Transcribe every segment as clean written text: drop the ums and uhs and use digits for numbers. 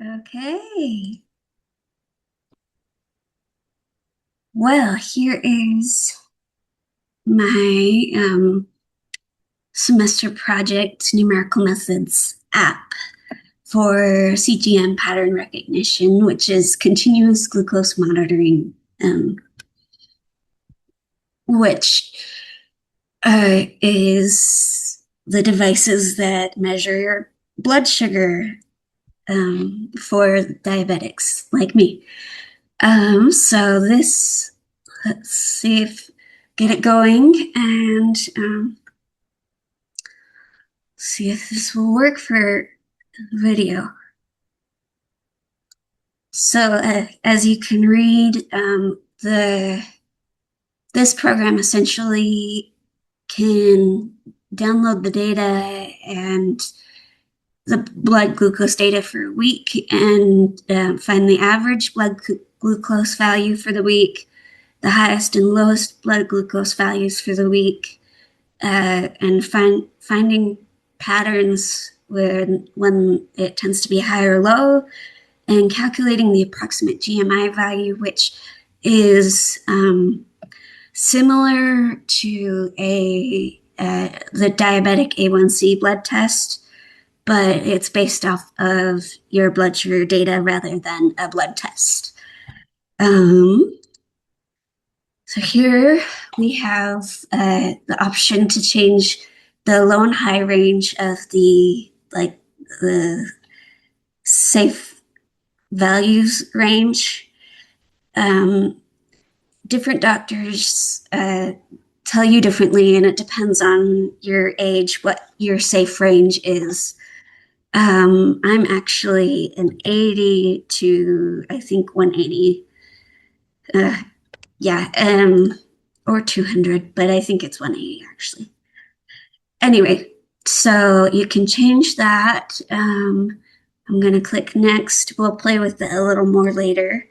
Okay. Well, here is my semester project numerical methods app for CGM pattern recognition, which is continuous glucose monitoring, which is the devices that measure your blood sugar for diabetics like me. So this, let's see if get it going and see if this will work for video. So as you can read, this program essentially can download the data and the blood glucose data for a week and find the average blood glucose value for the week, the highest and lowest blood glucose values for the week, and finding patterns when it tends to be high or low, and calculating the approximate GMI value, which is similar to the diabetic A1C blood test, but it's based off of your blood sugar data rather than a blood test. So here we have the option to change the low and high range of the safe values range. Different doctors tell you differently, and it depends on your age what your safe range is. I'm actually an 80 to I think 180. Yeah, or 200, but I think it's 180 actually. Anyway, so you can change that. I'm going to click next. We'll play with it a little more later.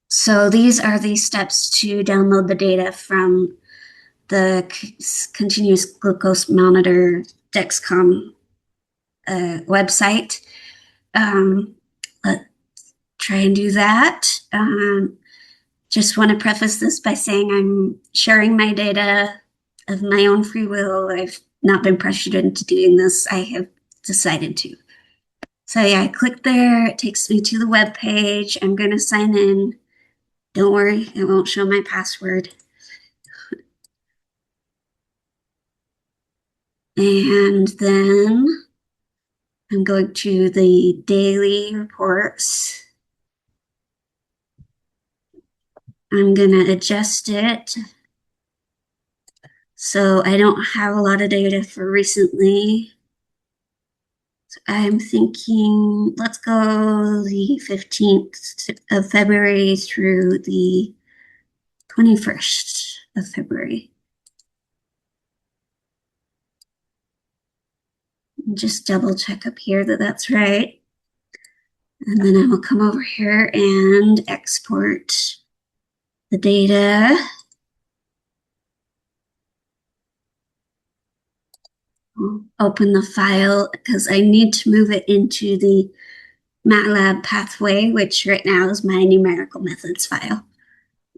So these are the steps to download the data from the continuous glucose monitor Dexcom website. Let's try and do that. Just want to preface this by saying I'm sharing my data of my own free will. I've not been pressured into doing this. I have decided to. So yeah, I click there. It takes me to the web page. I'm going to sign in. Don't worry, it won't show my password. And then I'm going to the daily reports. I'm going to adjust it. So I don't have a lot of data for recently. So I'm thinking, let's go the 15th of February through the 21st of February. Just double check up here that that's right. And then I will come over here and export the data. I'll open the file because I need to move it into the MATLAB pathway, which right now is my numerical methods file.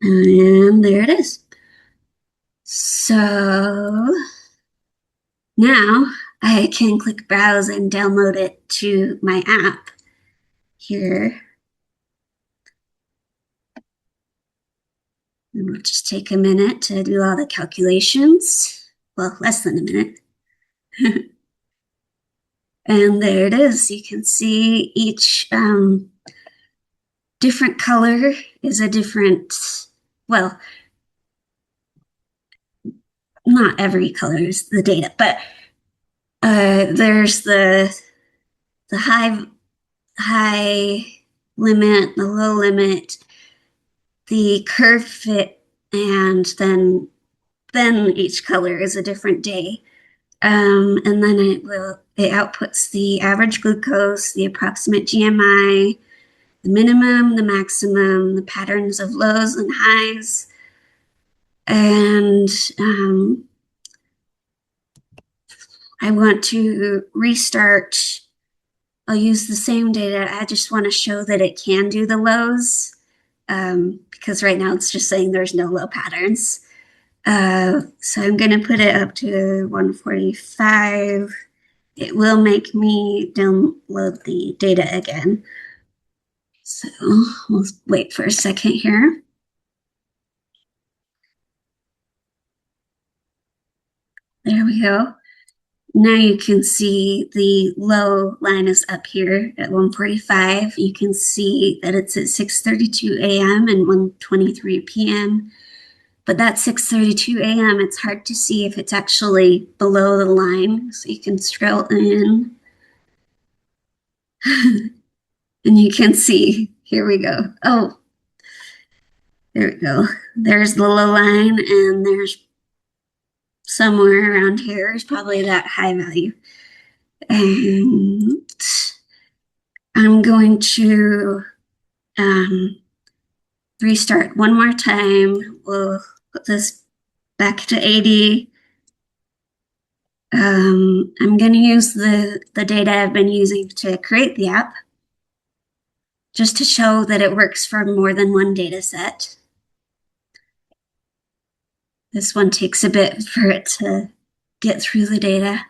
And there it is. So now I can click browse and download it to my app here. And we'll just take a minute to do all the calculations. Well, less than a minute. And there it is. You can see each different color is a different, well, not every color is the data, but there's the high limit, the low limit, the curve fit, and then each color is a different day. And then it outputs the average glucose, the approximate GMI, the minimum, the maximum, the patterns of lows and highs, and I want to restart I'll use the same data. I just want to show that it can do the lows, because right now it's just saying there's no low patterns. So I'm going to put it up to 145. It will make me download the data again. So we'll wait for a second here. There we go. Now you can see the low line is up here at 145. You can see that it's at 6:32 a.m. and 1:23 p.m. But that 6:32 a.m., it's hard to see if it's actually below the line. So you can scroll in and you can see, here we go. Oh, there we go. There's the low line, and there's somewhere around here is probably that high value. And I'm going to restart one more time. We'll put this back to 80. I'm going to use the data I've been using to create the app just to show that it works for more than one data set. This one takes a bit for it to get through the data.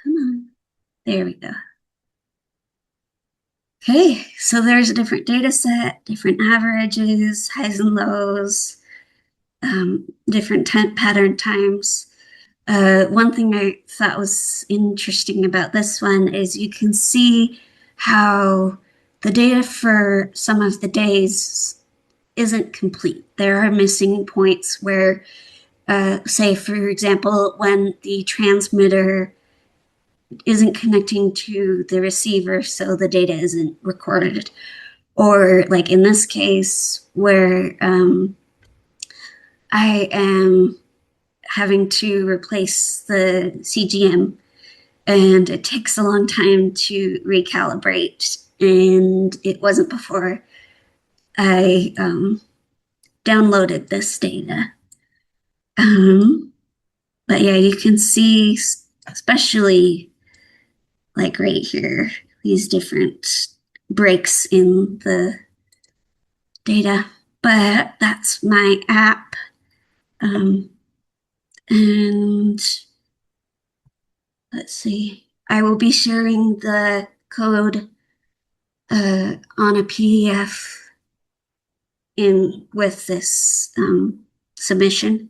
Come on. There we go. Okay, so there's a different data set, different averages, highs and lows, different pattern times. One thing I thought was interesting about this one is you can see how the data for some of the days isn't complete. There are missing points where, say, for example, when the transmitter isn't connecting to the receiver, so the data isn't recorded. Or like in this case, where I am having to replace the CGM, and it takes a long time to recalibrate, and it wasn't before I downloaded this data. But yeah, you can see, especially like right here, these different breaks in the data. But that's my app. And let's see, I will be sharing the code on a PDF in with this submission.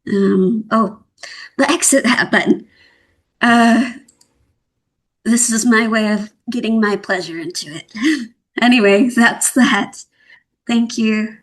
Oh, the exit that button. This is my way of getting my pleasure into it. Anyway, that's that. Thank you.